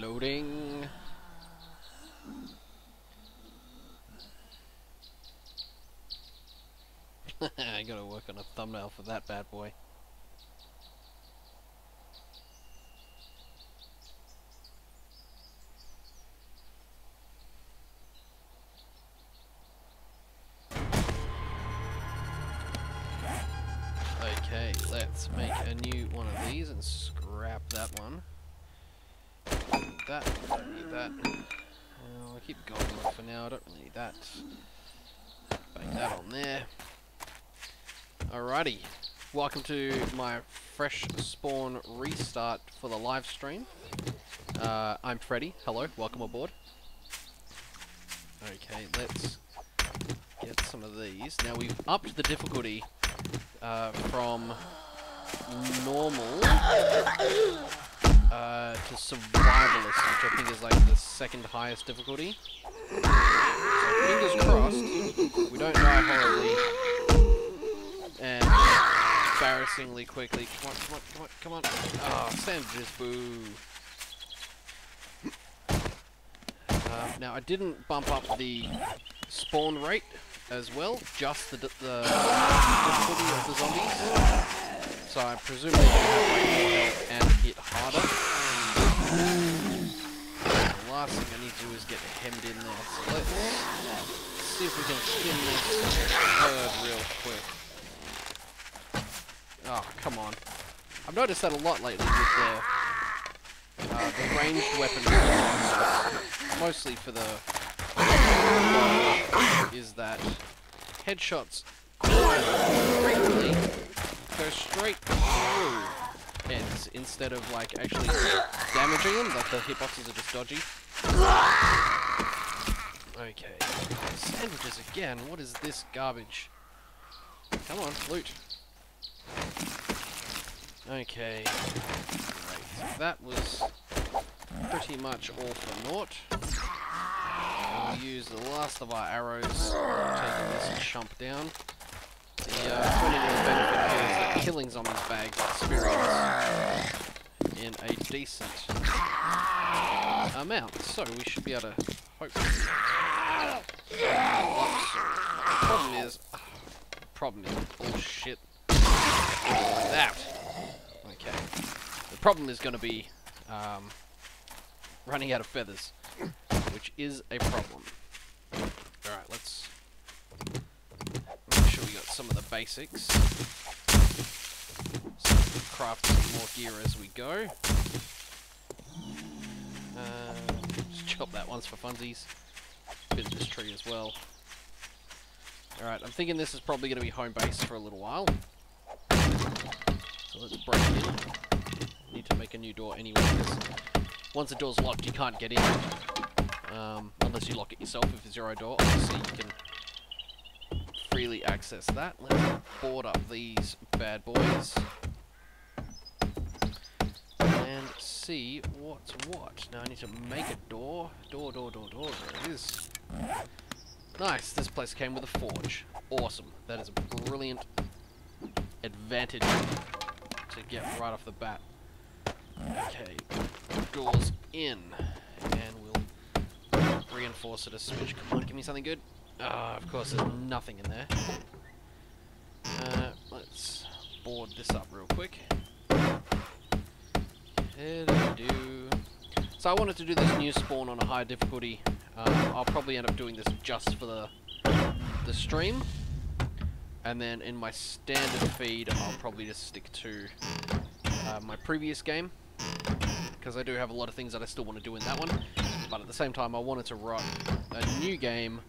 Loading. I gotta work on a thumbnail for that bad boy. Okay, let's make a new one of these and scrap that one. That, don't need that. I'll keep going for now, I don't really need that. Bang that on there. Alrighty, welcome to my fresh spawn restart for the live stream. I'm Freddy, hello, welcome aboard. Okay, let's get some of these. Now we've upped the difficulty from normal to survivalist, which I think is like the second highest difficulty. So fingers crossed, we don't die horribly and embarrassingly quickly. Come on, come on, come on, come on. Oh, sandwiches, boo. Now I didn't bump up the spawn rate as well, just the difficulty of the zombies. So I presume they have like more health and hit harder. The last thing I need to do is get hemmed in there. So let's see if we can skin this bird real quick. Oh, come on. I've noticed that a lot lately with the ranged weapons, mostly for the is that headshots frequently go straight through heads instead of like actually damaging them, like the hitboxes are just dodgy. Okay, sandwiches again, what is this garbage? Come on, loot. Okay, right, that was pretty much all for naught. We'll use the last of our arrows, taking this chump down. The only real benefit here is that killing zombies bags experience in a decent amount, so we should be able to hopefully problem is bullshit. That. Okay. The problem is going to be running out of feathers, which is a problem. Alright, let's make sure we got some of the basics. So we can craft some more gear as we go. Just chop that once for funsies. Bit of this tree as well. Alright, I'm thinking this is probably going to be home base for a little while. So let's break in. Need to make a new door anyway, because once the door's locked, you can't get in. Unless you lock it yourself. If it's your own door, obviously you can freely access that. Let's board up these bad boys and see what's what. Now I need to make a door. Door. There it is. Nice. This place came with a forge. Awesome. That is a brilliant advantage to get right off the bat. Okay, doors in, and we'll reinforce it a smidge. Come on, give me something good. Ah, of course, there's nothing in there. Let's board this up real quick. So I wanted to do this new spawn on a high difficulty. I'll probably end up doing this just for the stream, and then in my standard feed, I'll probably just stick to my previous game, because I do have a lot of things that I still want to do in that one, but at the same time I wanted to run a new game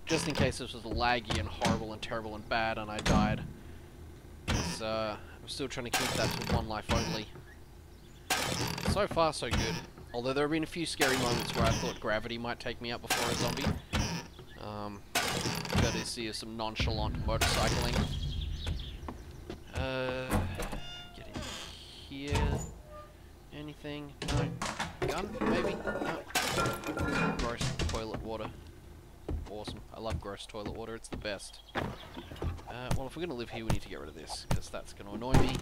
just in case this was laggy and horrible and terrible and bad and I died. I'm still trying to keep that to one life only. So far so good, although there have been a few scary moments where I thought gravity might take me out before a zombie. Courtesy of some nonchalant motorcycling. Get in here. Anything? No. Gun? Maybe? No. Gross toilet water. Awesome. I love gross toilet water. It's the best. Well, if we're going to live here, we need to get rid of this, because that's going to annoy me.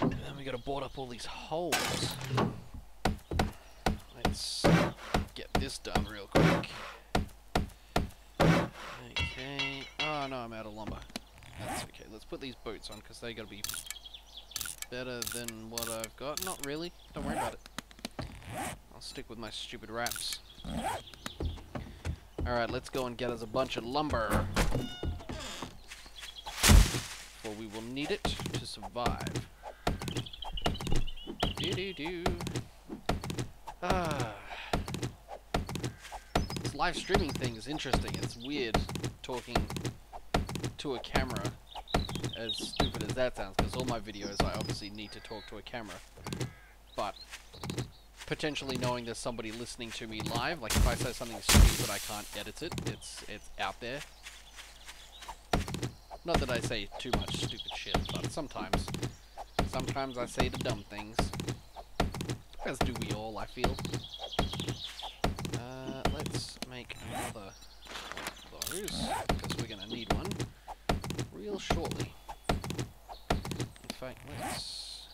And then we got to board up all these holes. let's get this done real quick. Okay. Oh no, I'm out of lumber. That's okay. Let's put these boots on because they gotta be better than what I've got. Not really. Don't worry about it. I'll stick with my stupid wraps. Alright, let's go and get us a bunch of lumber. For we will need it to survive. Do-do-do. This live streaming thing is interesting. It's weird talking to a camera, as stupid as that sounds, because all my videos I obviously need to talk to a camera. But potentially knowing there's somebody listening to me live, like if I say something stupid I can't edit it, it's out there. Not that I say too much stupid shit, but sometimes I say the dumb things. As do we all, I feel. Let's make another of those, because we're gonna need one real shortly. In fact, let's,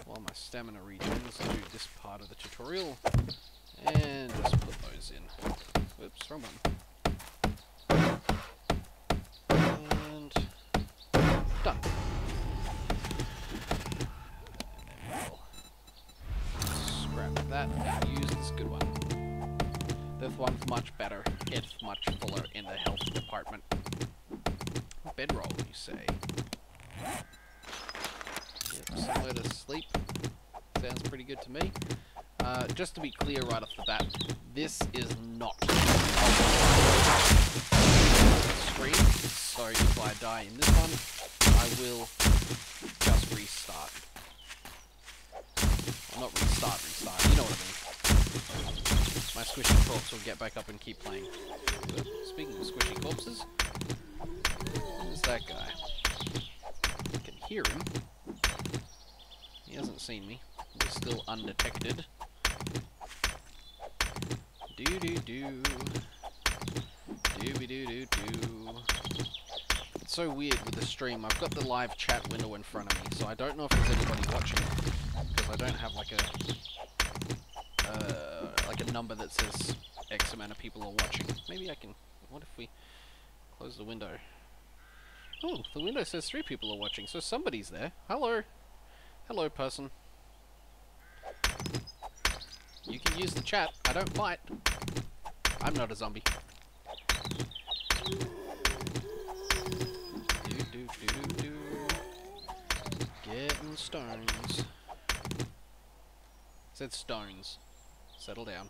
while my stamina regens, do this part of the tutorial, and just put those in. Whoops, wrong one. And done. Scrap that and use this good one. This one's much better. It's much fuller in the health department. Bedroll, you say? Yep, somewhere to sleep. Sounds pretty good to me. Just to be clear right off the bat, this is not screen. So if I die in this one, I will just restart. Well, not restart, you know what I mean. My squishy corpse will get back up and keep playing. Speaking of squishy corpses, who's that guy? I can hear him. He hasn't seen me. We're still undetected. Do-do-do. Do-be-do-do-do. It's so weird with the stream. I've got the live chat window in front of me, so I don't know if there's anybody watching, because I don't have like a number that says X amount of people are watching. Maybe I can... What if we close the window? Oh, the window says 3 people are watching, so somebody's there. Hello. Hello, person. You can use the chat. I don't fight. I'm not a zombie. Do-do-do-do. Getting stones. Said stones. Settle down.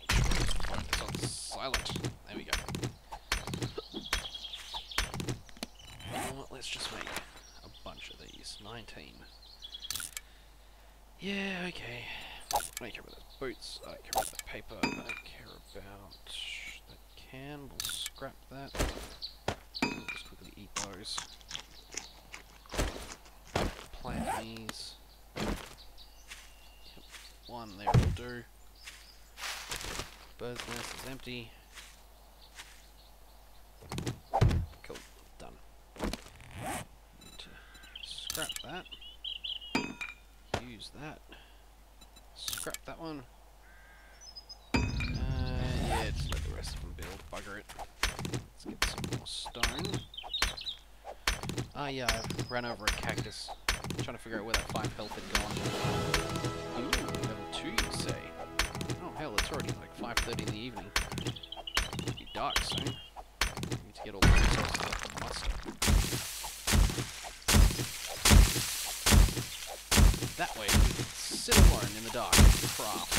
It's on silent. There we go. You know what? Let's just make a bunch of these. 19. Yeah, okay. I don't care about those boots. I don't care about that paper. I don't care about that can. We'll scrap that. We'll just quickly eat those. Plant these. Yep. One there will do. Bird's nest is empty. Cool. Done. Need to scrap that. Use that. Scrap that one. Yeah, just let the rest of them build. Bugger it. Let's get some more stone. Ah, yeah, I ran over a cactus. I'm trying to figure out where that 5 health had gone. Ooh, level 2, you say? Oh, hell, it's already like 5:30 in the evening. It'll be dark soon. Need to get all the resources up on muster. That way, we can sit alone in the dark and craft.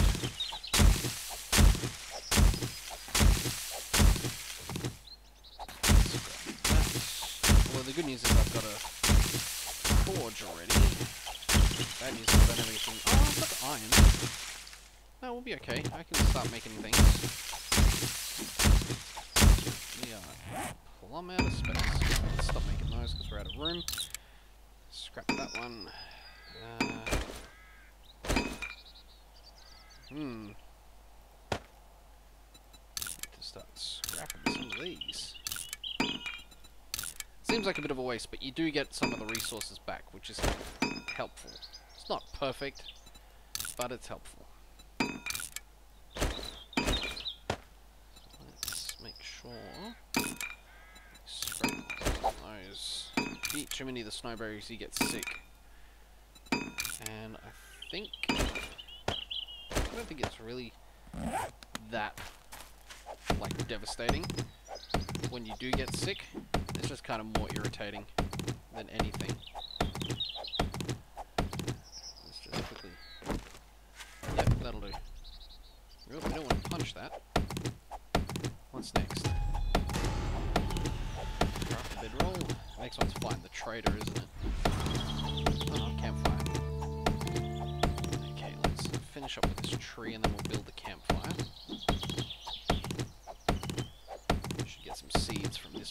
Well, the good news is I've got a forge already. Bad news is I don't have anything. Oh, I've got the iron. No, we'll be okay. I can start making things. We are plumb out of space. Let's stop making those because we're out of room. Scrap that one. Need to start scrapping some of these. Seems seems like a bit of a waste, but you do get some of the resources back, which is helpful. It's not perfect, but it's helpful. Let's make sure. Scrape those. If you eat too many of the snowberries, you get sick. And I don't think it's really that, like, devastating when you do get sick. It's just kind of more irritating than anything. Let's just quickly... Yep, that'll do. We don't want to punch that. What's next? Craft a bedroll. Next one's find the trader, isn't it? Oh no, campfire. Okay, let's finish up with this tree and then we'll build the campfire. Should get some seeds from this.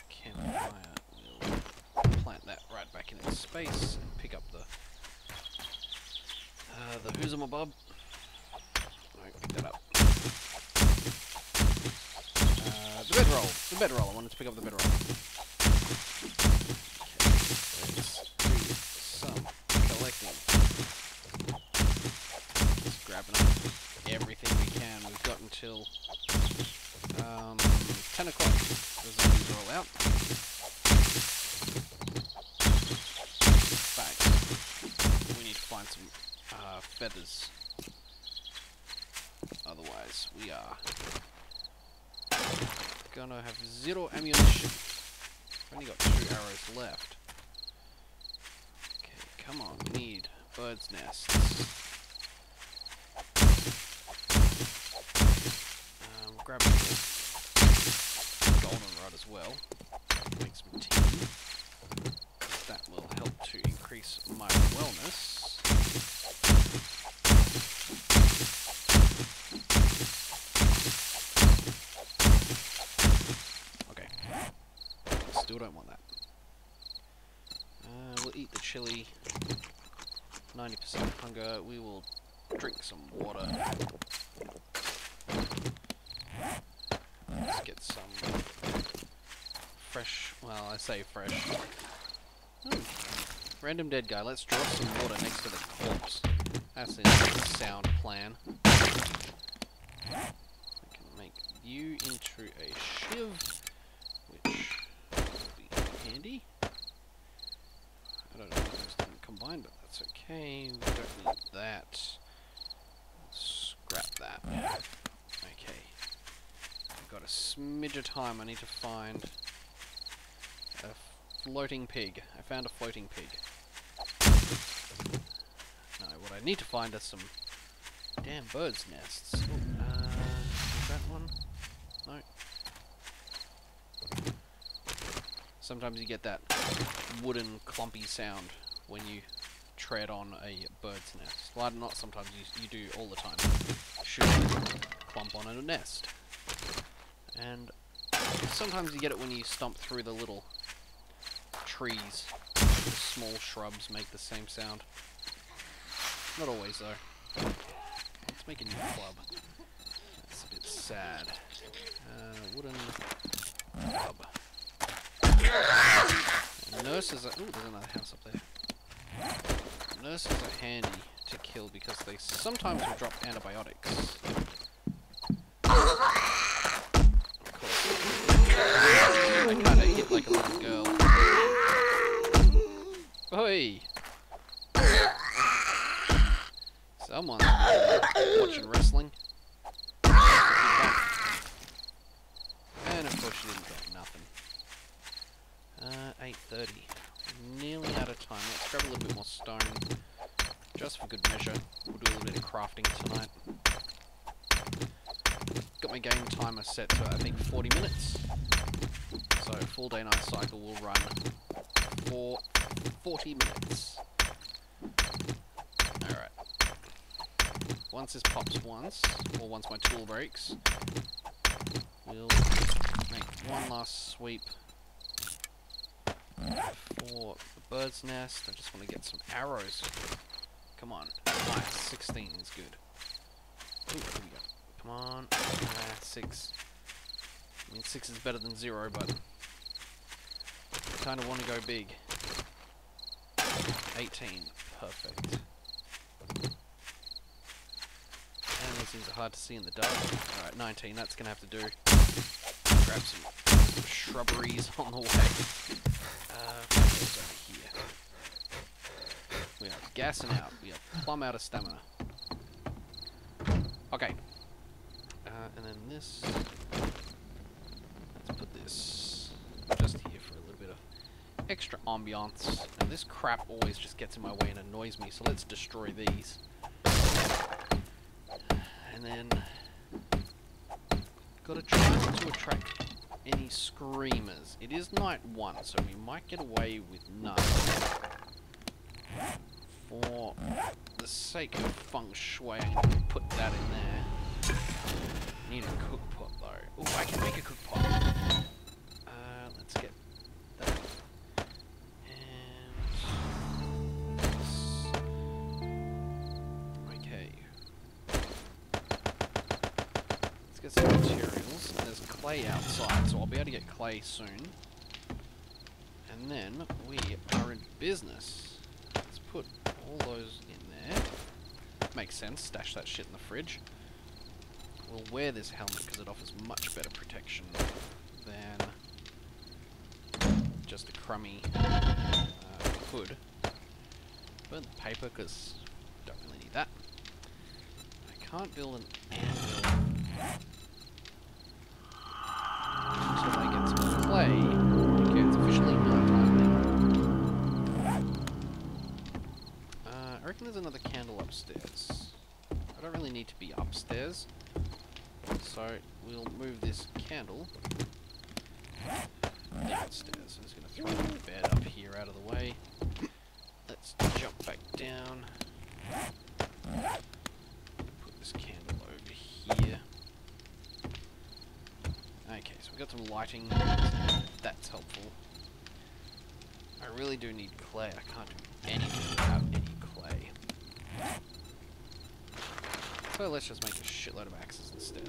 Campfire. We'll plant that right back in its space and pick up the whoozamabob. No, pick that up. The bedroll. The bedroll. I wanted to pick up the bedroll. Okay, let's do some collecting. Just grabbing up everything we can. We've got until 10 o'clock. The zombies are all out. Bags. We need to find some feathers. Otherwise, we are gonna have 0 ammunition. I've only got 2 arrows left. Okay, come on, we need birds' nests. We'll grab a golden rod as well. Make some tea. That will help to increase my wellness. Still don't want that. We'll eat the chili. 90% hunger. We will drink some water. Let's get some fresh. Well, I say fresh. Random dead guy. Let's draw some water next to the corpse. That's a sound plan. I can make you into a shiv, which handy. I don't know if those didn't combine, but that's okay. We don't need that. Scrap that. Okay. I've got a smidge of time. I need to find a floating pig. I found a floating pig. No, what I need to find are some damn birds' nests. Ooh, is that one? No. Sometimes you get that wooden clumpy sound when you tread on a bird's nest. Well, not sometimes, you do all the time. Should clump on a nest. And sometimes you get it when you stomp through the little trees. The small shrubs make the same sound. Not always though. Let's make a new club. That's a bit sad. Wooden club. Nurses are... Ooh, there's another house up there. Nurses are handy to kill because they sometimes will drop antibiotics. Of course. I kinda hit like a little girl. Oi! Someone's watching wrestling. And of course she didn't drop nothing. 8:30. Nearly out of time. Let's grab a little bit more stone. Just for good measure. We'll do a little bit of crafting tonight. Got my game timer set to, I think, 40 minutes. So, full day-night cycle will run for 40 minutes. Alright. Once this pops once, or once my tool breaks, we'll make one last sweep for the bird's nest. I just want to get some arrows. Come on. Nice. 16 is good. Ooh, here we go. Come on. 6. mean, 6 is better than 0, but I kind of want to go big. 18, perfect. And these things are hard to see in the dark. Alright, 19, that's going to have to do. Grab some shrubberies on the way. What's over here? We are gassing out. We are plumb out of stamina. Okay. And then this. Let's put this just here for a little bit of extra ambiance. Now this crap always just gets in my way and annoys me, so let's destroy these. And then gotta try not to attract any screamers. It is night 1, so we might get away with none. For the sake of feng shui, I'm gonna put that in there. Need a cook pot though. Oh, I can make a cook pot. Let's get that. And this. Okay. Let's get some materials. There's clay outside, so I'll be able to get clay soon. And then we are in business. Let's put all those in there. Makes sense. Stash that shit in the fridge. We'll wear this helmet because it offers much better protection than just a crummy hood. Burn the paper because don't really need that. I can't build an anvil until I get some clay. Okay, it's officially nighttime then. I reckon there's another candle upstairs. I don't really need to be upstairs. So we'll move this candle downstairs. I'm just going to throw the bed up here out of the way. Let's jump back down. Put this candle over here. Okay, so we got some lighting. That's helpful. I really do need clay. I can't do anything without any clay. So let's just make a shitload of axes instead.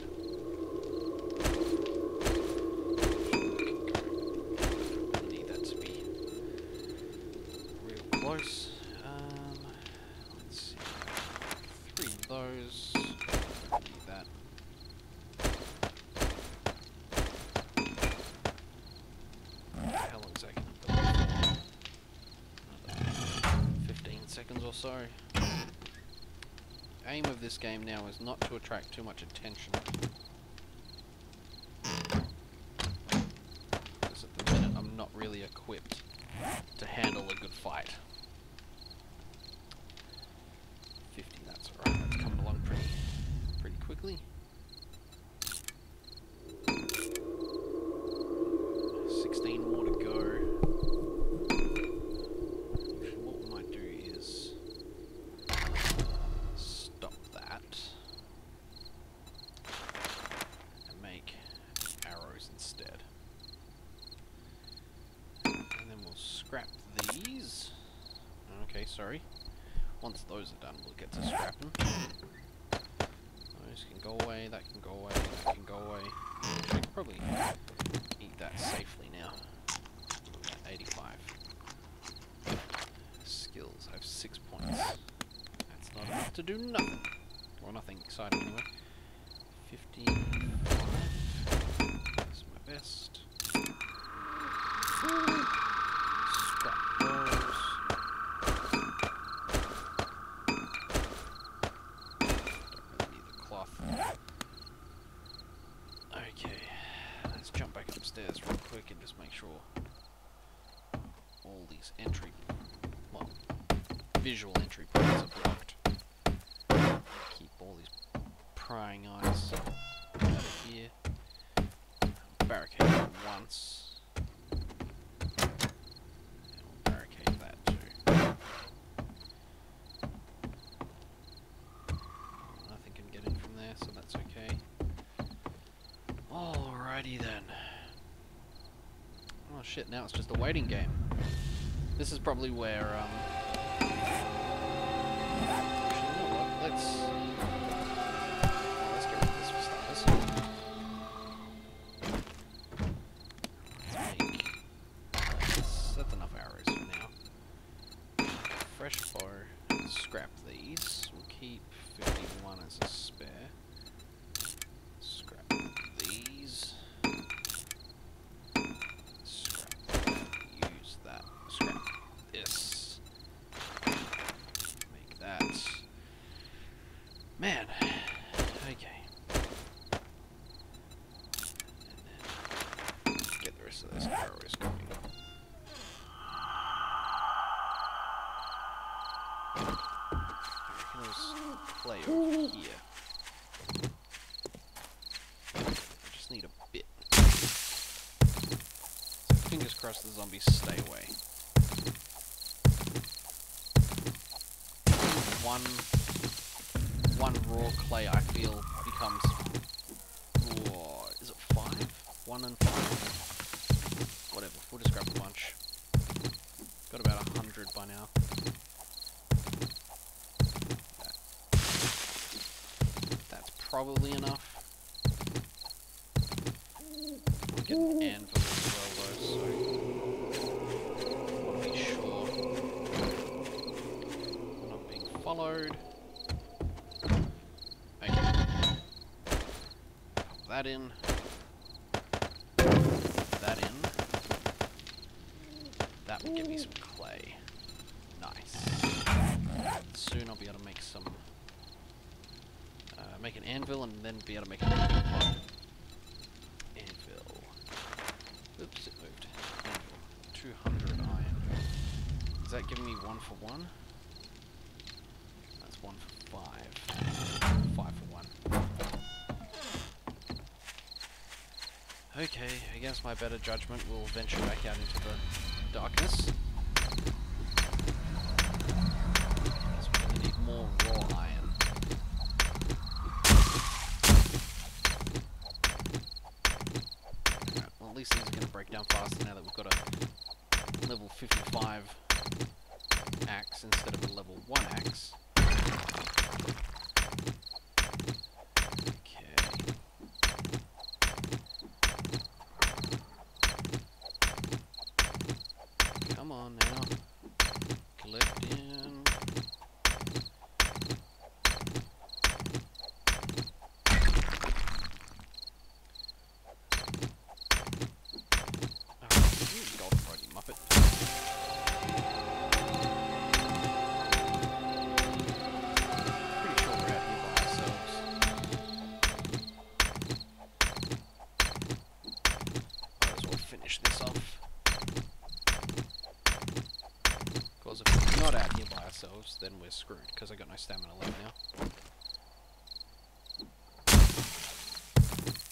Definitely need that to be real close. Let's see. 3 of those. Need that. How long is that going to be? Another 15 seconds or so. Aim of this game now is not to attract too much attention. Because at the minute I'm not really equipped to handle a good fight. 50, that's alright, that's coming along pretty quickly. 16 more to go. What we might do is instead. And then we'll scrap these. Okay, sorry. Once those are done, we'll get to scrapping. Those can go away, that can go away, that can go away. I can probably eat that safely now. 85. Skills, I have 6 points. That's not enough to do nothing. Or nothing exciting anyway. 55. Best. Scrap those. Don't really need the cloth. Okay, let's jump back upstairs real quick and just make sure all these visual entry points are blocked. Keep all these prying eyes out of here. Barricade it once. And we'll barricade that too. Nothing can get in from there, so that's okay. Alrighty then. Oh shit, now it's just a waiting game. This is probably where, actually, you know what, let's get rid of this for starters. So there's arrows coming. I reckon there's clay over here. I just need a bit. So fingers crossed the zombies stay away. One raw clay I feel becomes, oh, is it 5? 1 and 5? Whatever, we'll just grab a bunch. Got about 100 by now. That's probably enough. I'll get an anvil as well though, so I want to be sure we're not being followed. That in. That in. That will give me some clay. Nice. Soon I'll be able to make some... make an anvil and then be able to make a cooking pot. Anvil. Oops, it moved. Anvil. 200 iron. Is that giving me 1 for 1? That's 1 for 5. 5 for 1. Okay, against my better judgment, we'll venture back out into the darkness. Guess we're gonna need more raw iron. Alright, well at least these are gonna break down faster now that we've got a level 55 axe instead of a level 1 axe. Come on now. Collect in. You golden rod, you muppet. Pretty sure we're out here by ourselves. Might as well finish this off. Because if we're not out here by ourselves, then we're screwed, because I got no stamina left now.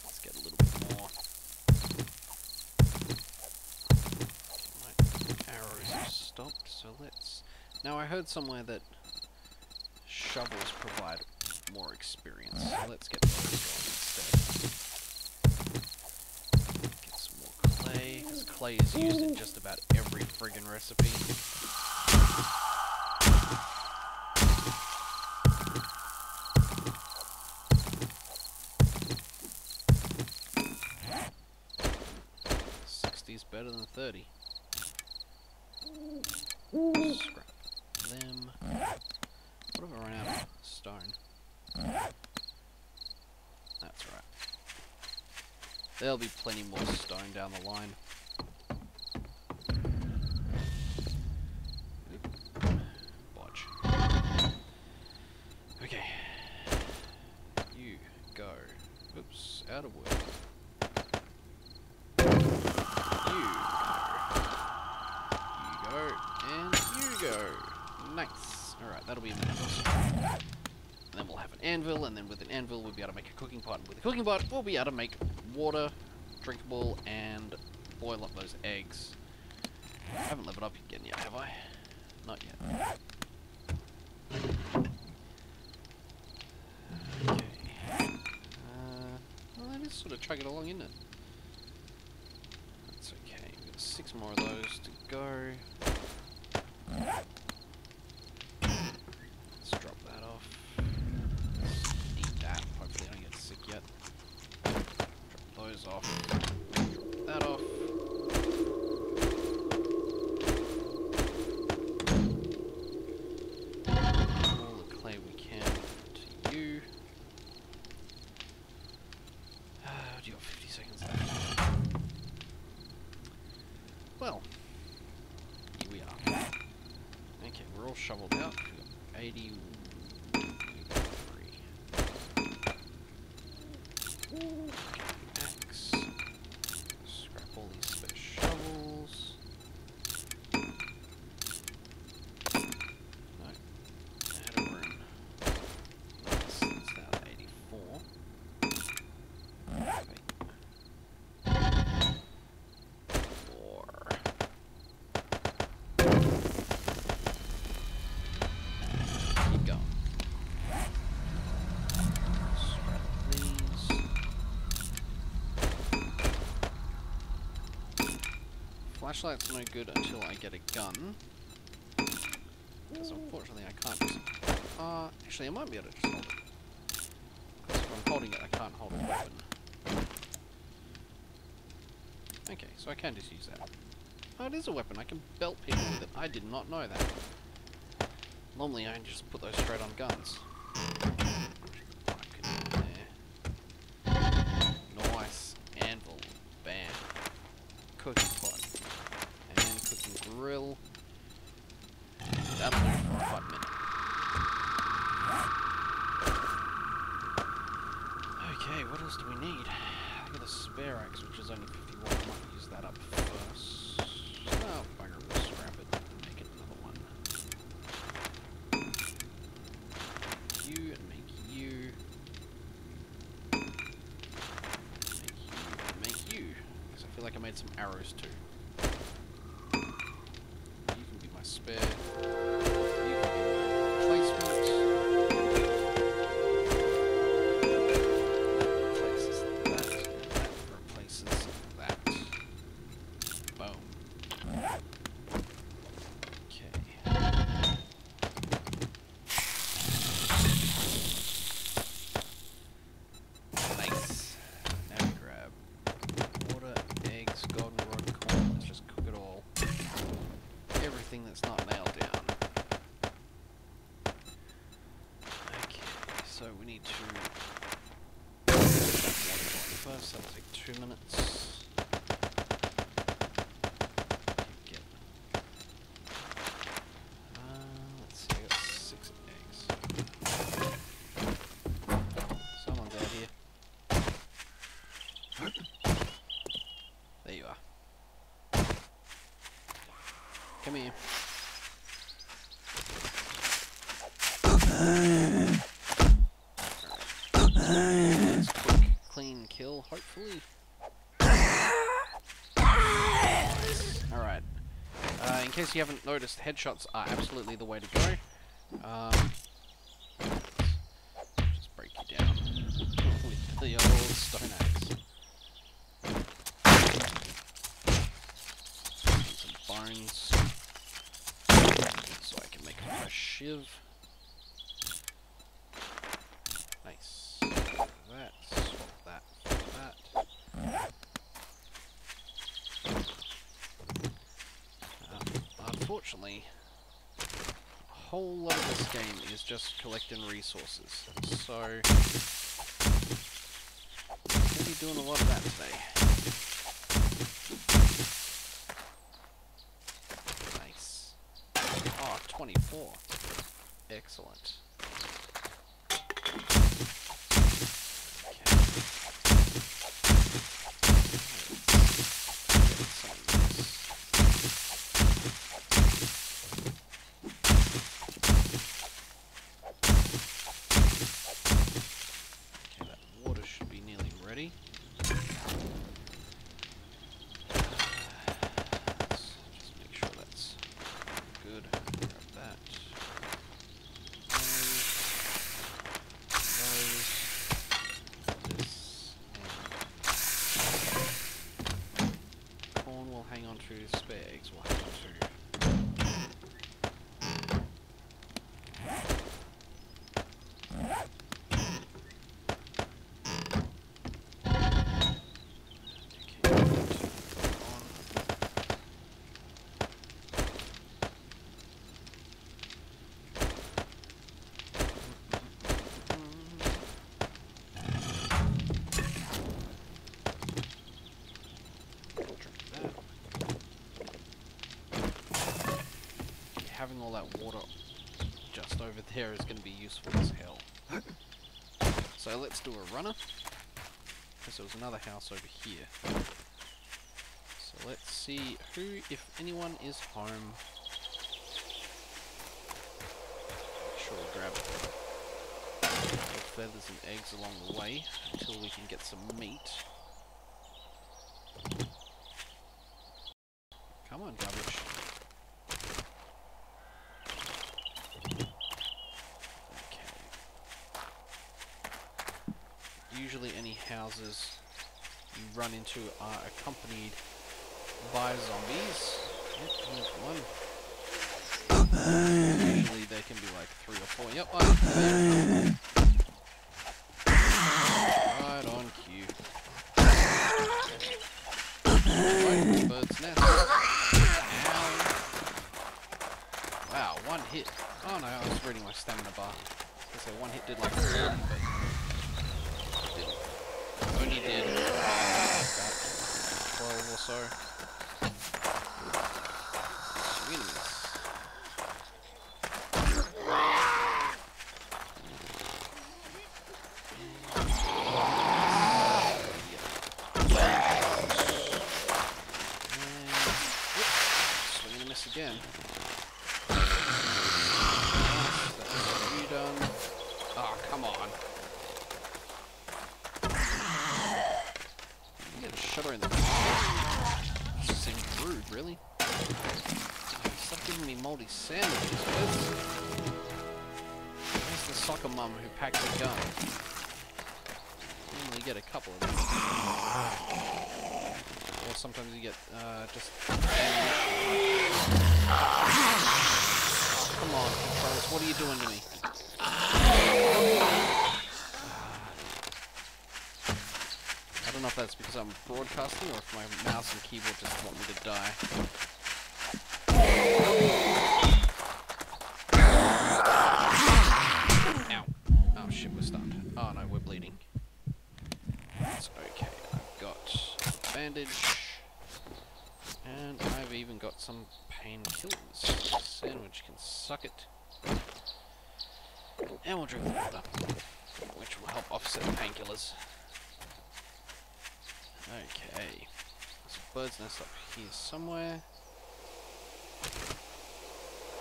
Let's get a little bit more. Okay, my arrows have stopped, so let's... Now I heard somewhere that shovels provide more experience, so let's get those going instead. Get some more clay, because clay is used in just about every friggin' recipe. Is better than 30. Scrap them. What have I run out of? Stone. That's right. There'll be plenty more stone down the line. Watch. Okay. You go. Oops, out of work. And you go. Nice. Alright, that'll be a minute or so. And then we'll have an anvil, and then with an anvil we'll be able to make a cooking pot, and with a cooking pot we'll be able to make water, drinkable, and boil up those eggs. I haven't leveled up again yet, have I? Not yet. Okay. Well, that is sort of chugging along, isn't it? That's okay. We've got 6 more of those to go. Let's drop that off. Let's eat that. Hopefully I don't get sick yet. Drop those off. Drop that off. All the clay we can to you. Do you got 50 seconds left? Well, here we are. Okay, we're all shoveled out. We've got 83. Axe. Scrap all these fish. Flashlight's no good until I get a gun. Because unfortunately I can't just... actually I might be able to just hold it. Because if I'm holding it, I can't hold a weapon. Okay, so I can just use that. Oh, it is a weapon. I can belt people with it. I did not know that. Normally I just put those straight on guns. Nice. Anvil. Bam. Cooking pot. And cooking grill. That'll do for a hot minute. Okay, what else do we need? I got a spare axe, which is only 51. I might use that up first. Oh, bugger, we'll scrap it and make it another one. You and make you. Make you. Because I feel like I made some arrows too. You can be my spare. You can be my replacement. That replaces that. Boom. Okay. Nice. Now we grab water, eggs, goldenrod, corn. Let's just cook it all. Everything that's not nailed down. Okay, so we need to put that water going first. That'll take 2 minutes. Get. Let's see, I got 6 eggs. Someone's out here. There you are. Come here. Nice, quick, clean kill, hopefully. Nice. Alright. In case you haven't noticed, headshots are absolutely the way to go. Just break you down with the old stone axe. Some bones. So I can make a shiv. Nice. That, swap that for that. Unfortunately, a whole lot of this game is just collecting resources. So, we'll be doing a lot of that today. Nice. Oh, 24. Excellent. Spare eggs will hang on to. Having all that water just over there is going to be useful as hell. So let's do a runner, because there was another house over here. So let's see who, if anyone, is home. Make sure we grab feathers and eggs along the way until we can get some meat. Come on, garbage. Usually any houses you run into are accompanied by zombies. Yep, here's one. Usually they can be like 3 or 4. Yep, right on cue. Right, bird's nest. Ow. Wow, 1 hit. Oh no, I was reading my stamina bar. I was gonna say 1 hit did like 40, but it didn't. Only did about 12 or so. Sweet. Again. That's you done. Oh, come on. You get a shutter in the face. This seems rude, really. Stop giving me moldy sandwiches, where's the soccer mum who packs a gun? You only get a couple of them. Or sometimes you get, just... Come on, controls, what are you doing to me? I don't know if that's because I'm broadcasting or if my mouse and keyboard just want me to die. Ow. Oh shit, we're stunned. Oh no, we're bleeding. That's okay. I've got a bandage. And I've even got some painkillers. Sandwich can suck it. And we'll drink the water, which will help offset the painkillers. Okay. There's a bird's nest up here somewhere.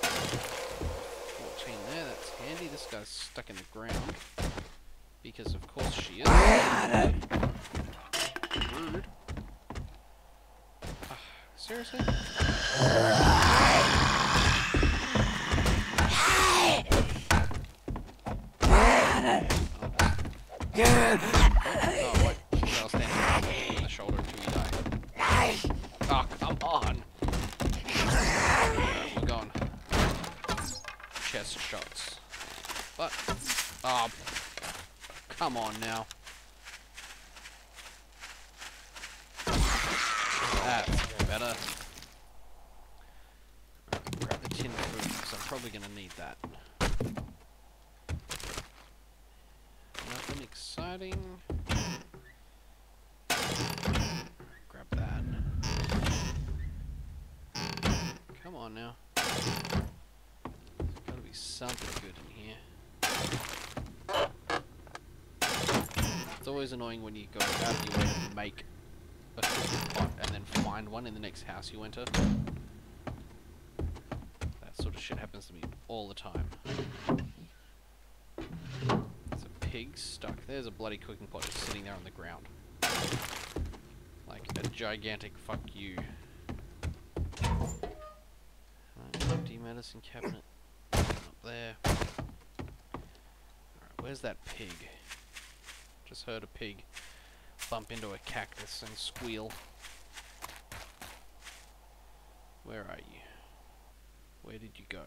14 there, that's handy. This guy's stuck in the ground. Because of course she is. Rude. Seriously? Oh, wait. I'll stand on the shoulder until you die. Oh, come on! We're going. Chest shots. But, oh, come on now. That's better. Grab the tin food, because I'm probably going to need that. Nothing exciting. Grab that. Come on now. There's got to be something good in here. It's always annoying when you go out of your way to make a cooking pot and then find one in the next house you enter. That sort of shit happens to me all the time. There's a pig stuck. There's a bloody cooking pot just sitting there on the ground. Like a gigantic fuck you. Empty medicine cabinet. Up there. Alright, where's that pig? Just heard a pig bump into a cactus and squeal. Where are you? Where did you go?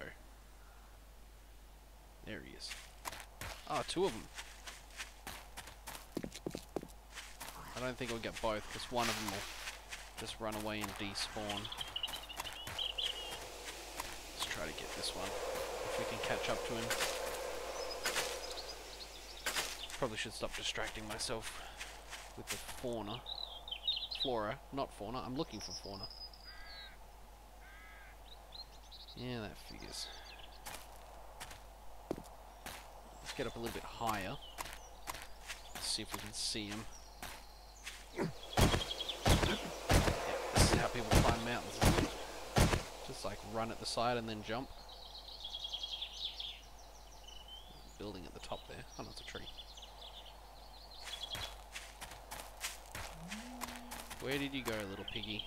There he is. Ah, 2 of them. I don't think I'll get both, because one of them will just run away and despawn. Let's try to get this one, if we can catch up to him. Probably should stop distracting myself with the fauna. Flora, not fauna. I'm looking for fauna. Yeah, that figures. Let's get up a little bit higher. Let's see if we can see him. Yeah, this is how people climb mountains, isn't it? Just like run at the side and then jump. Building at the top there. Oh no, it's a tree. Where did you go, little piggy?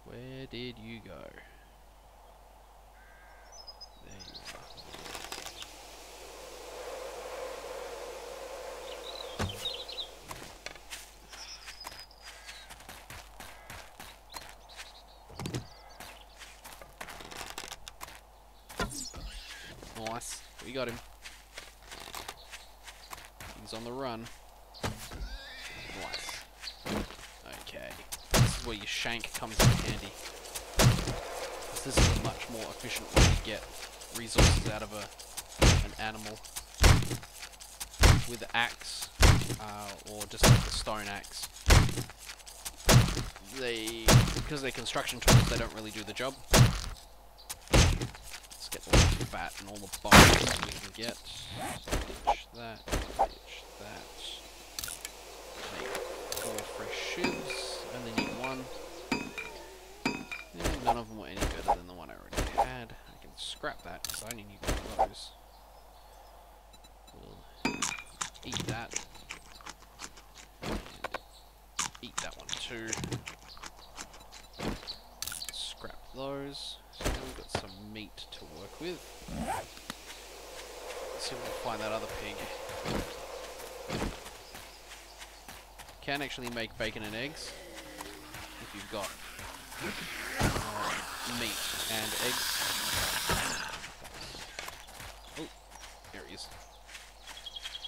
Where did you go? There you are. you got him. He's on the run. Nice. Okay. This is where your shank comes in handy. This is a much more efficient way to get resources out of an animal. With the axe, or just like the stone axe. Because they're construction tools, they don't really do the job. Let's get all the fat and all the bones we can get. Ditch that. Make 4 fresh shivs. Only need 1. And none of them were any better than the one I already had. I can scrap that because I only need 1 of those. We'll eat that. And eat that one too. Scrap those. So now we've got some meat to work with. Let's see if we can find that other pig. Can actually make bacon and eggs if you've got meat and eggs. Oh, there he is.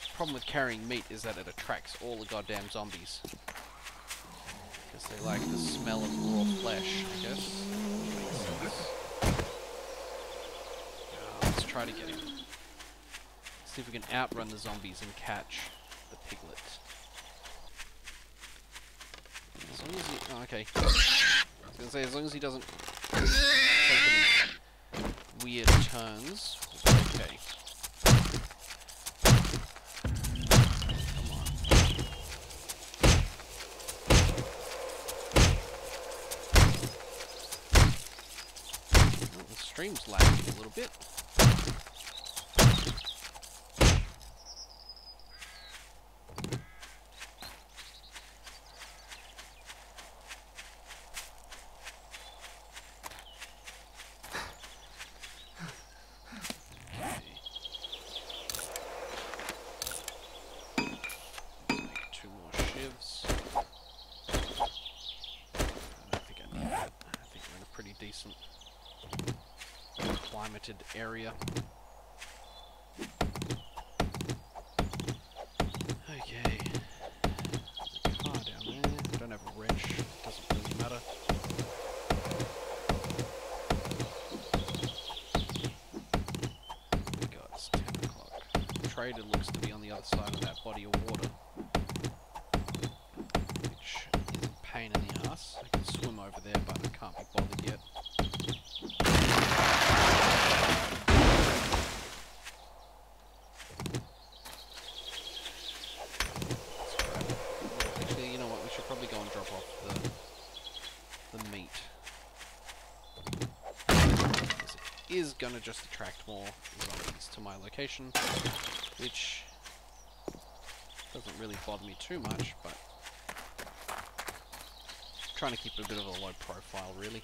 The problem with carrying meat is that it attracts all the goddamn zombies. Because they like the smell of raw flesh, I guess. Makes sense. Let's try to get him. See if we can outrun the zombies and catch the piglet. As long as he... Oh, okay. I was going to say, as long as he doesn't take any weird turns, we'll be okay. Come on. Oh, the stream's lagging a little bit. Decent climated area. Okay. There's a car down there. Don't have a wrench. Doesn't really matter. God, it's 10 o'clock. The trader looks to be on the other side of that body of water. Which is a pain in the ass. I can swim over there, but I can't be bothered yet. Actually, you know what? We should probably go and drop off the meat. Because it is going to just attract more zombies to my location, which doesn't really bother me too much, but trying to keep a bit of a low profile, really.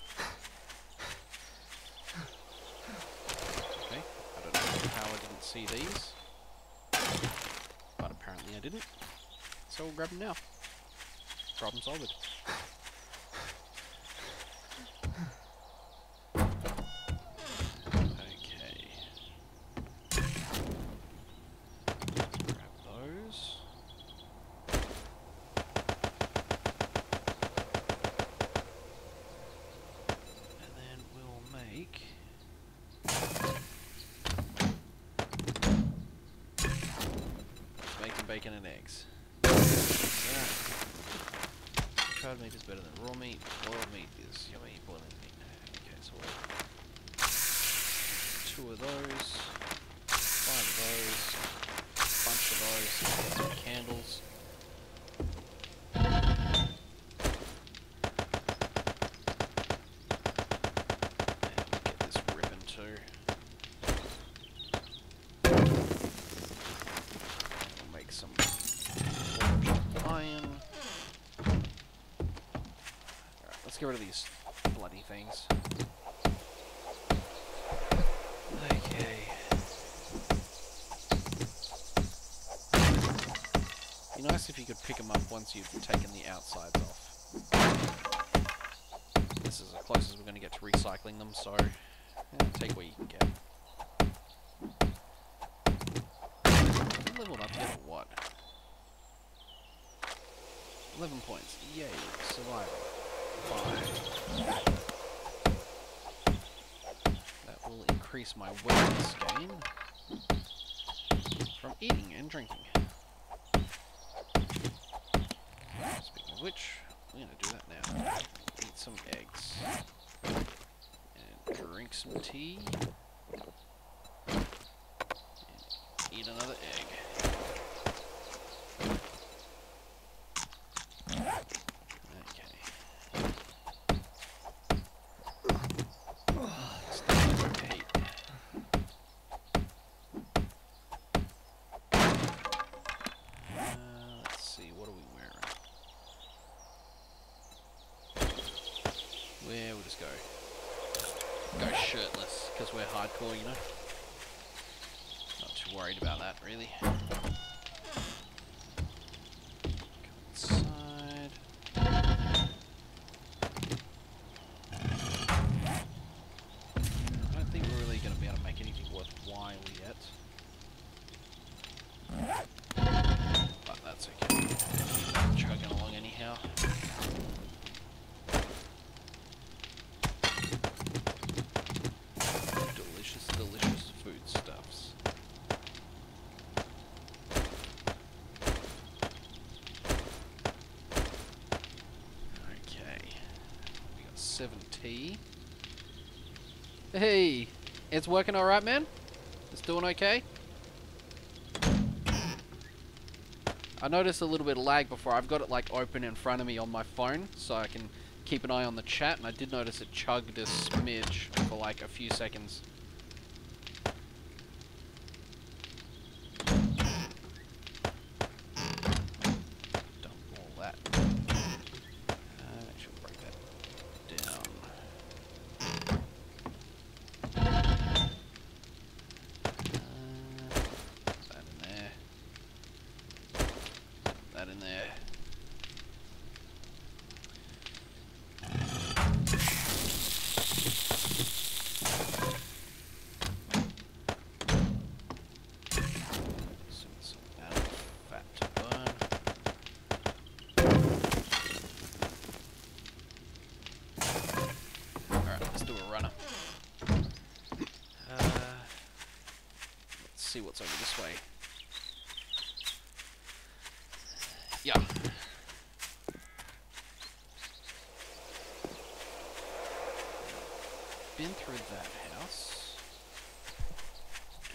Okay, I don't know how I didn't see these, but apparently I didn't, so we'll grab them now. Problem solved. Okay. Grab those. Bacon and eggs. Charred meat is better than raw meat. Boiled meat is yummy. Boiling meat. Okay, so we'll 2 of those, 5 of those, a bunch of those. Get some candles. And we'll get this ribbon too. Some iron. Alright, let's get rid of these bloody things. Okay. Be nice if you could pick them up once you've taken the outsides off. This is as close as we're going to get to recycling them, so take what you can get. leveled up yet or what? 11 points. Yay. Survival. 5. That will increase my wellness gain from eating and drinking. Speaking of which, we're going to do that now. Eat some eggs. And drink some tea. And eat another egg. We'll just go shirtless, because we're hardcore, you know? Not too worried about that, really. Come inside. I don't think we're really going to be able to make anything worthwhile yet. But that's okay. Chugging along anyhow. Delicious foodstuffs. Okay. We got 7 tea. Hey! It's working alright, man? It's doing okay? I noticed a little bit of lag before. I've got it like open in front of me on my phone, so I can keep an eye on the chat, and I did notice it chugged a smidge for like a few seconds. In there. Some fat to burn. Alright, let's do a runner. Let's see what's over this way. Yeah. Been through that house.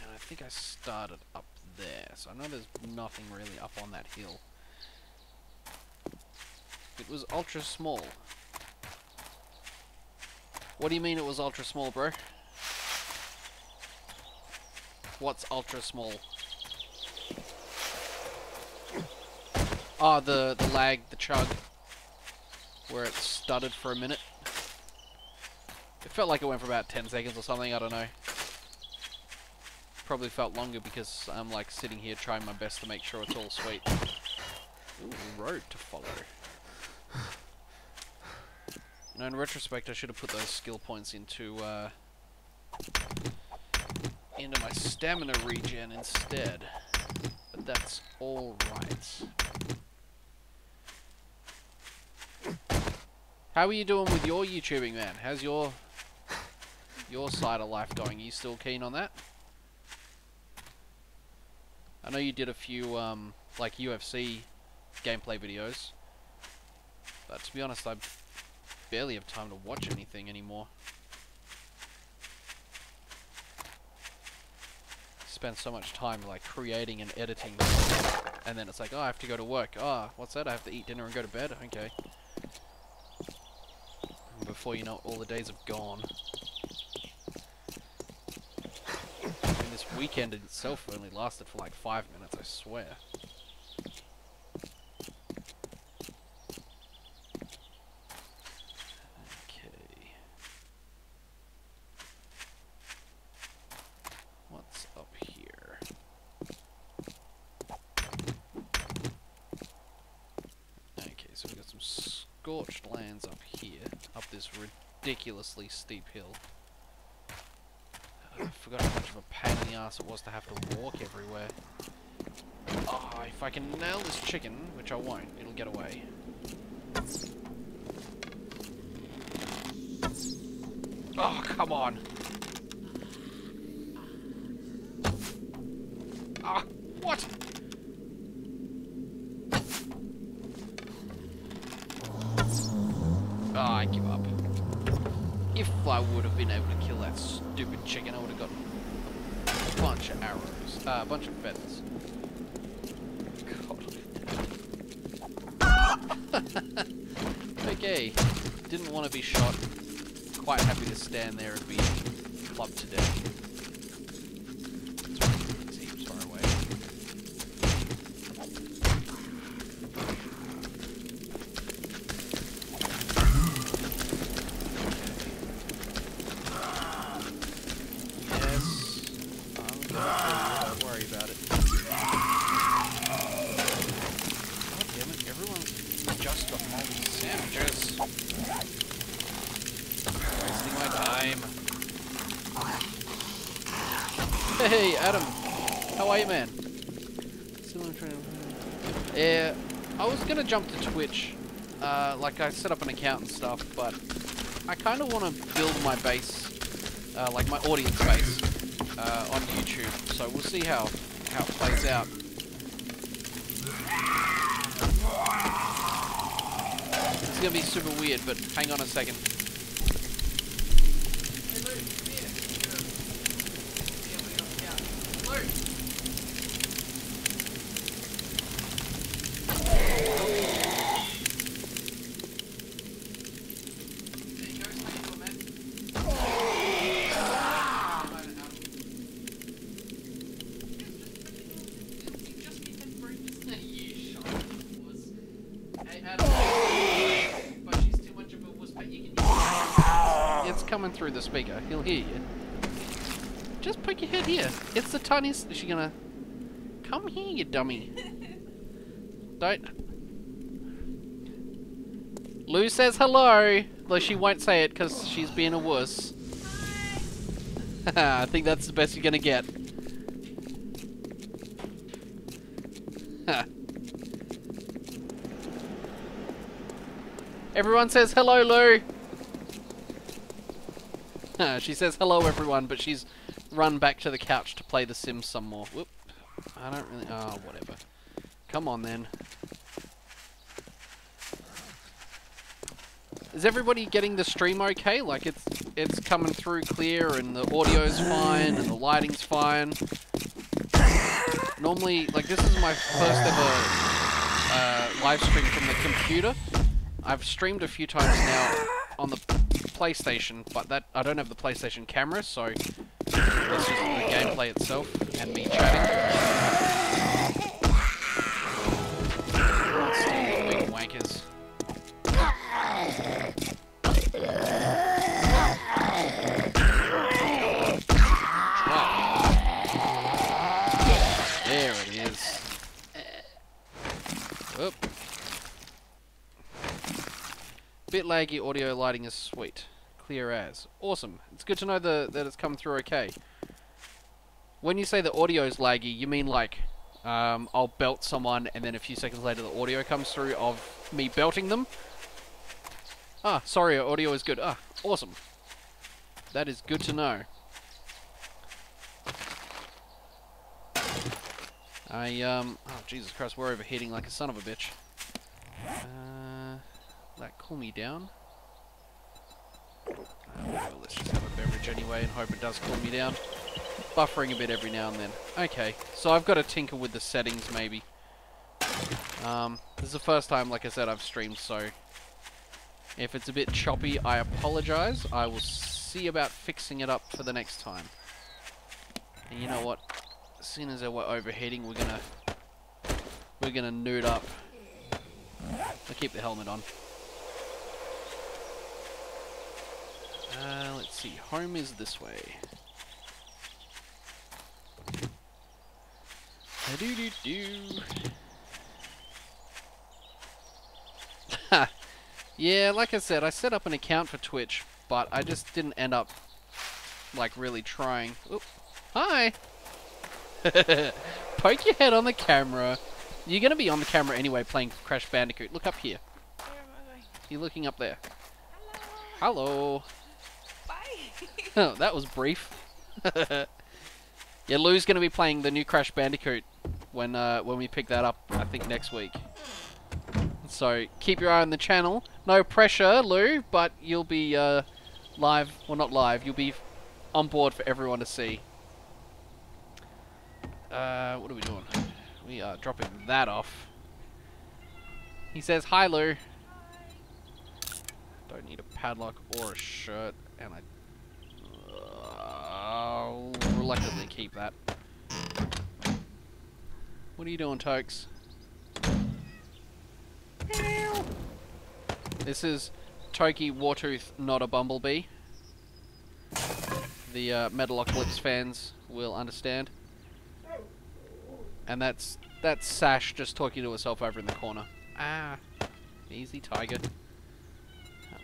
And I think I started up there. So I know there's nothing really up on that hill. It was ultra small. What do you mean it was ultra small, bro? What's ultra small? Oh, the lag, the chug, where it stuttered for a minute. It felt like it went for about 10 seconds or something, I don't know. Probably felt longer because I'm like sitting here trying my best to make sure it's all sweet. Ooh, road to follow. You know, in retrospect, I should have put those skill points into my stamina regen instead. But that's alright. How are you doing with your YouTubing, man? How's your side of life going? Are you still keen on that? I know you did a few like UFC gameplay videos, but to be honest, I barely have time to watch anything anymore. Spend so much time like creating and editing, and then it's like, oh, I have to go to work. Oh, what's that? I have to eat dinner and go to bed. Okay. And before you know it, all the days have gone. I mean, this weekend in itself only lasted for like 5 minutes, I swear. Okay. What's up here? Okay, so we've got some scorched lands up here, up this ridiculously steep hill. I forgot how much of a pain in the ass it was to have to walk everywhere. Oh, if I can nail this chicken, which I won't, it'll get away. Oh, come on. Ah, what? Oh, I give up. If I would have been able to kill that stupid chicken, I would have gotten a bunch of arrows. A bunch of feathers. God. Okay. Didn't want to be shot. Quite happy to stand there and be clubbed to death. It's heaps far away. Don't worry about it. God damn it, everyone's just got moldy sandwiches. Wasting my time. Hey, Adam. How are you, man? Yeah, I was gonna jump to Twitch. Like, I set up an account and stuff, but I kind of want to build my base, like my audience base. On YouTube, so we'll see how it plays out. It's gonna be super weird, but hang on a second. Hey Luke, come here. Luke. There you go, stay for, man. It's coming through the speaker. He'll hear you. Just poke your head here. It's the tiniest. Is she gonna come here, you dummy? Don't. Lou says hello. Though she won't say it because she's being a wuss. I think that's the best you're gonna get. Everyone says hello, Lou. She says hello, everyone, but she's run back to the couch to play The Sims some more. Whoop. I don't really... Oh, whatever. Come on, then. Is everybody getting the stream okay? Like, it's coming through clear, and the audio's fine, and the lighting's fine. Normally, like, this is my first ever live stream from the computer. I've streamed a few times now on the PlayStation, but that I don't have the PlayStation camera, so it's just the gameplay itself and me chatting. Stupid big wankers. There it is. Oop. Bit laggy, audio lighting is sweet. Clear as. Awesome. It's good to know that it's come through okay. When you say the audio is laggy, you mean like, I'll belt someone and then a few seconds later the audio comes through of me belting them? Ah, sorry, audio is good. Ah, awesome. That is good to know. Oh Jesus Christ, we're overheating like a son of a bitch. That cool me down. Well, let's just have a beverage anyway and hope it does cool me down. Buffering a bit every now and then. Okay, so I've got to tinker with the settings maybe. This is the first time, like I said, I've streamed, so if it's a bit choppy, I apologize. I will see about fixing it up for the next time. And you know what? As soon as we're overheating, we're gonna nude up. I'll keep the helmet on. Let's see. Home is this way. Yeah, like I said, I set up an account for Twitch, but I just didn't end up, like, really trying. Oop. Hi! Poke your head on the camera. You're going to be on the camera anyway playing Crash Bandicoot. Look up here. Where am I going? You're looking up there. Hello. Hello. Bye. Oh, that was brief. Yeah, Lou's going to be playing the new Crash Bandicoot when we pick that up, I think, next week. So, keep your eye on the channel. No pressure, Lou, but you'll be live. Well, not live. You'll be on board for everyone to see. What are we doing? We are dropping that off. He says, "Hi, Lou." Don't need a padlock or a shirt, and I'll reluctantly keep that. What are you doing, Tokes? This is Toki Wartooth, not a bumblebee. The Metalocalypse fans will understand. And that's Sash just talking to herself over in the corner. Ah, easy, tiger.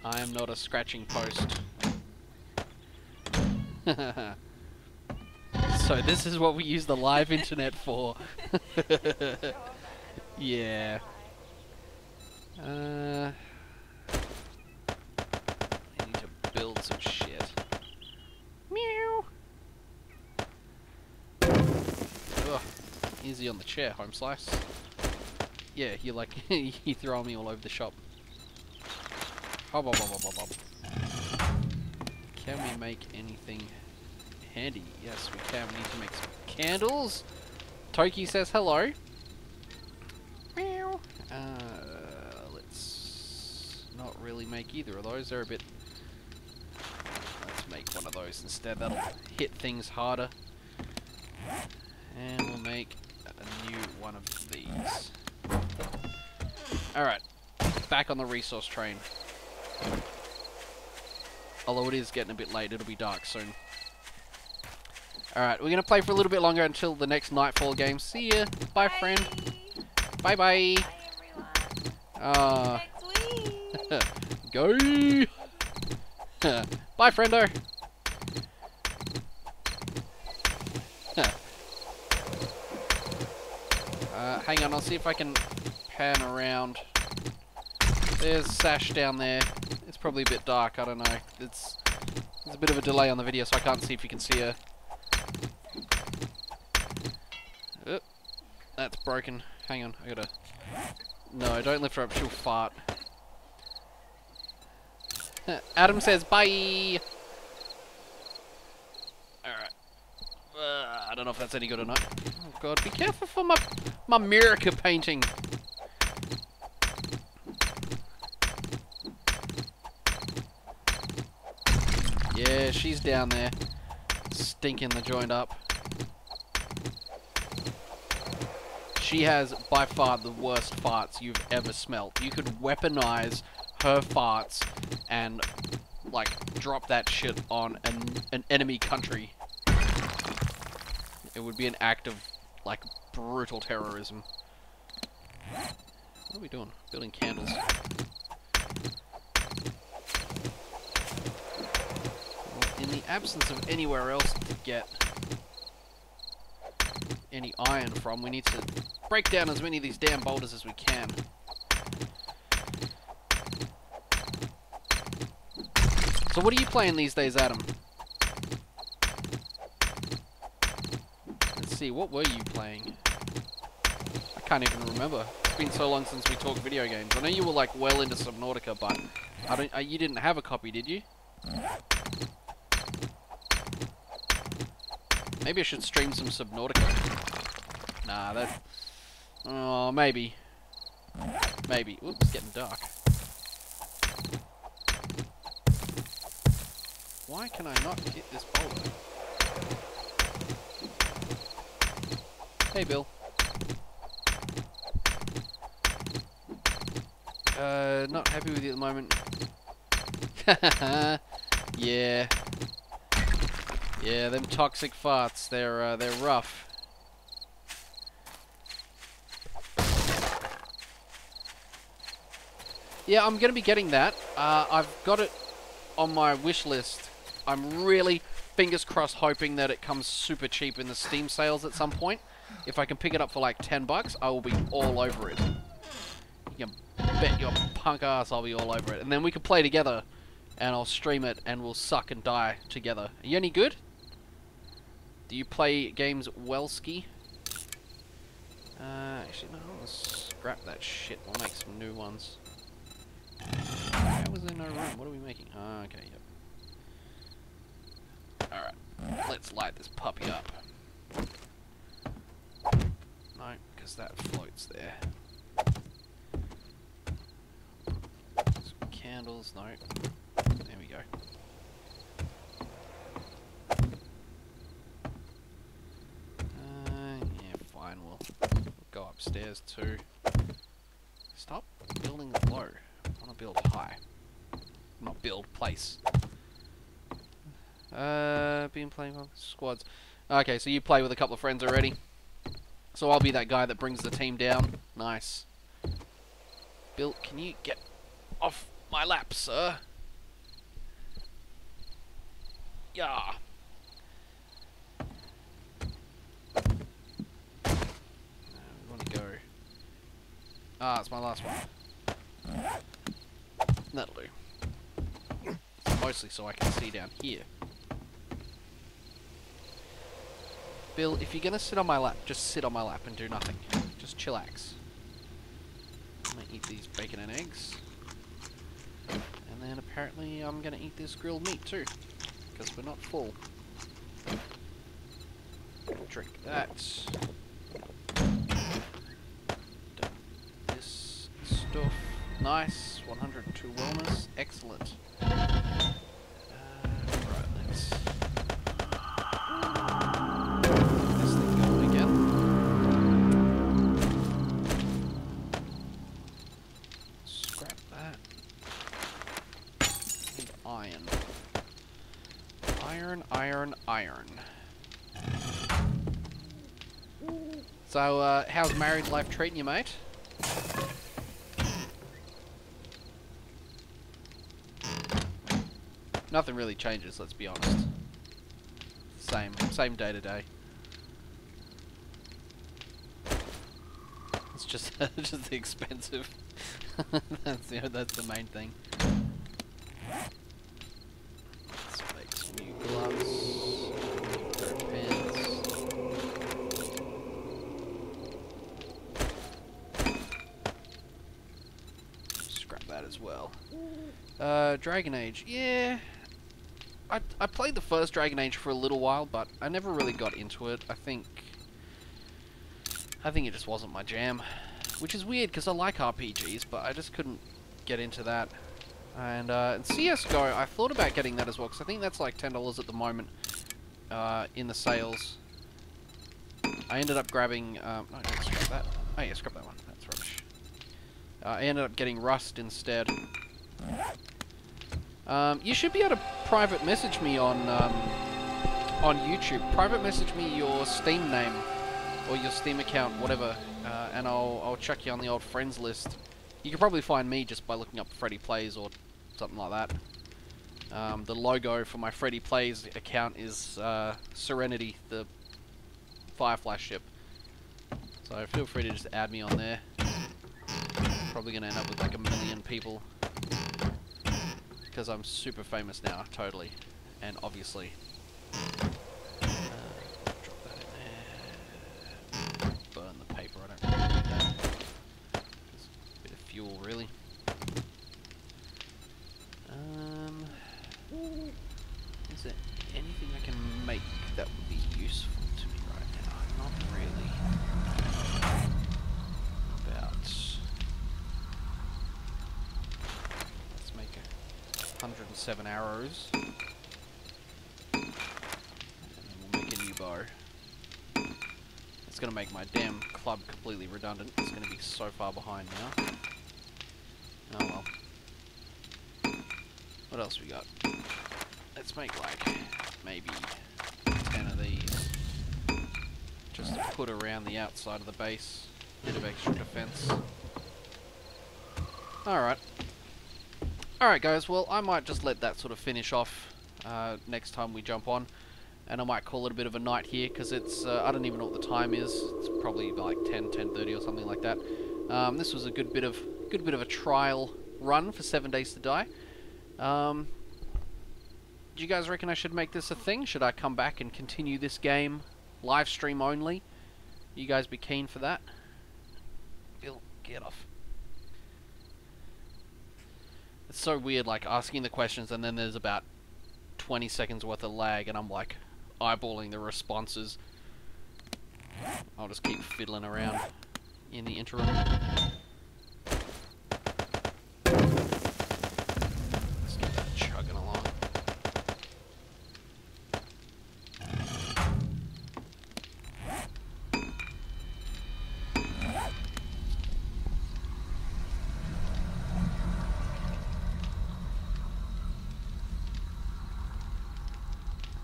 I am not a scratching post. So this is what we use the live internet for. Yeah. I need to build some shit. Meow. Ugh. Easy on the chair, home slice. Yeah, you're like you throw me all over the shop. Hop, hop, hop, hop, hop. Can we make anything handy? Yes, we can. We need to make some candles. Toki says hello. Meow. Let's not really make either of those. They're a bit... Let's make one of those instead. That'll hit things harder. And we'll make a new one of these. Alright. Back on the resource train. Although it is getting a bit late, it'll be dark soon. Alright, we're going to play for a little bit longer until the next Nightfall game. See ya. Bye, friend. Bye-bye. Bye, everyone. Next week. Go. Bye, friendo. Hang on, I'll see if I can pan around. There's Sash down there. It's probably a bit dark, I don't know. There's a bit of a delay on the video, so I can't see if you can see her. Oh, that's broken. Hang on, I gotta... No, don't lift her up, she'll fart. Adam says bye! Alright. I don't know if that's any good or not. Oh god, be careful for my America painting! Yeah, she's down there, stinking the joint up. She has by far the worst farts you've ever smelt. You could weaponize her farts and, like, drop that shit on an enemy country. It would be an act of, like, brutal terrorism. What are we doing? Building candles. In the absence of anywhere else to get any iron from, we need to break down as many of these damn boulders as we can. So what are you playing these days, Adam? Let's see, what were you playing? I can't even remember. It's been so long since we talked video games. I know you were like well into Subnautica, but you didn't have a copy, did you? Maybe I should stream some Subnautica. Nah, that... Oh, maybe. Maybe. Oops, it's getting dark. Why can I not hit this boulder? Hey, Bill. Not happy with you at the moment. Yeah. Yeah, them toxic farts, they're rough. Yeah, I'm gonna be getting that. I've got it on my wish list. I'm really, fingers crossed, hoping that it comes super cheap in the Steam sales at some point. if I can pick it up for like 10 bucks, I will be all over it. You can bet your punk ass I'll be all over it. And then we can play together, and I'll stream it, and we'll suck and die together. Are you any good? Do you play games well, Ski? Actually, no, I'll scrap that shit. We'll make some new ones. How was there no room? What are we making? Oh, okay, yep. Alright, let's light this puppy up. No, because that floats there. Some candles, no. There we go. Yeah, fine, we'll go upstairs too. Stop building low. I want to build high. Not build, place. Been playing with squads. Okay, so you play with a couple of friends already. So I'll be that guy that brings the team down. Nice. Bill, can you get off my lap, sir? Yeah. We want to go. Ah, it's my last one. That'll do. Mostly so I can see down here. Bill, if you're gonna sit on my lap, just sit on my lap and do nothing. Just chillax. I'm gonna eat these bacon and eggs. And then apparently I'm gonna eat this grilled meat too. Because we're not full. Drink that. This stuff. Nice. 102 wellness. Excellent. Right, let's get this thing going again. Scrap that. Need iron. Iron, iron, iron. So, how's married life treating you, mate? Nothing really changes, let's be honest. Same day to day. It's just just expensive. that's the main thing. Let's make some new gloves. Pair of pants. Scrap that as well. Dragon Age, yeah. I played the first Dragon Age for a little while, but I never really got into it. I think it just wasn't my jam, which is weird because I like RPGs, but I just couldn't get into that. And CS:GO, I thought about getting that as well because I think that's like $10 at the moment in the sales. I ended up grabbing. No, scrap that. Oh yeah, scrap that one. That's rubbish. I ended up getting Rust instead. You should be able to private message me on YouTube. Private message me your Steam name or your Steam account, whatever, and I'll chuck you on the old friends list. You can probably find me just by looking up Freddy Plays or something like that. The logo for my Freddy Plays account is Serenity, the Firefly ship. So feel free to just add me on there. Probably gonna end up with like 1 million people. Because I'm super famous now, totally, and obviously. Drop that in there. Burn the paper, I don't really need that. Just a bit of fuel, really. Is there anything I can make that would be useful to me right now? Not really. About... 107 arrows. And then we'll make a new bow. It's going to make my damn club completely redundant. It's going to be so far behind now. Oh well. What else we got? Let's make like maybe 10 of these. Just to put around the outside of the base. Bit of extra defense. Alright. Alright guys, well I might just let that sort of finish off next time we jump on. and I might call it a bit of a night here because it's I don't even know what the time is. It's probably like 10:30 or something like that. This was a good bit of a trial run for 7 Days to Die. Do you guys reckon I should make this a thing? Should I come back and continue this game live stream only? You guys be keen for that? Bill, get off. It's so weird, like, asking the questions and then there's about 20 seconds worth of lag and I'm like eyeballing the responses. I'll just keep fiddling around in the interim. Let's get that chugging along.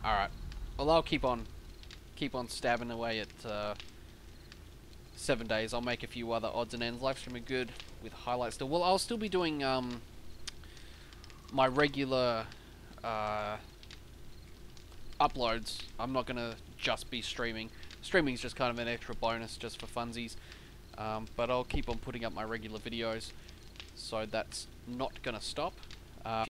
Alright. Well, I'll keep on stabbing away at 7 days. I'll make a few other odds and ends. Livestream are good with highlights still. Well, I'll still be doing my regular uploads. I'm not gonna just be streaming. Streaming is just kind of an extra bonus just for funsies. But I'll keep on putting up my regular videos, so that's not gonna stop.